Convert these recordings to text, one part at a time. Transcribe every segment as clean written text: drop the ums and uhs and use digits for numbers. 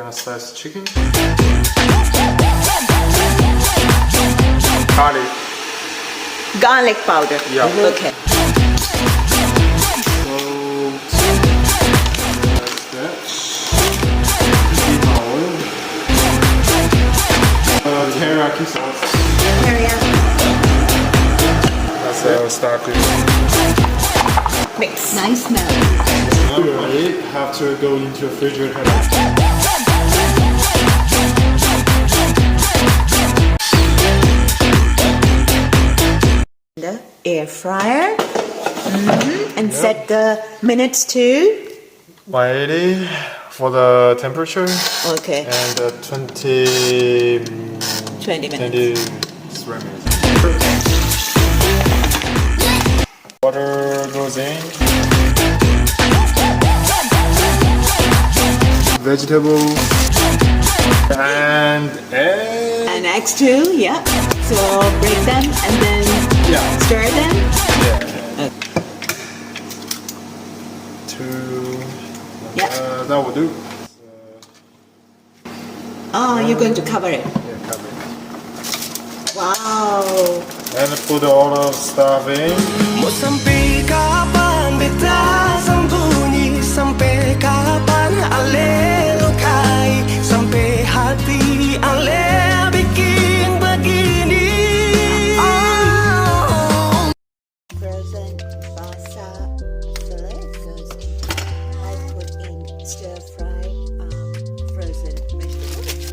gonna slice chicken. Garlic. Garlic powder. Yeah. Okay. Teriyaki sauce. Teriyaki. That's start to Mix. Nice smell. I have to go into a refrigerator. The air fryer. And set the minutes to 180 for the temperature. okay. And 20 20 minutes. 23 minutes. Water goes in. Vegetables and egg. And eggs too, yeah. So break them and then stir them. Yeah. Two. That will do. Oh, you're going to cover it. Yeah, cover it. Wow. And put all of stuff in. Mau sampai kapan beta sembunyi, sampai kapan ale lukai, sampai hati ale bikin begini. Frozen basa fillet goes in. I put in stir fry frozen vegetables.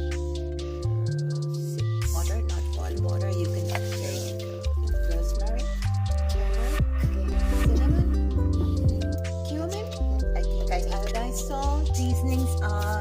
Water, not boiled water. You can there you go. Rosemary, turmeric, cinnamon, cumin. I think I iodized salt. Seasonings are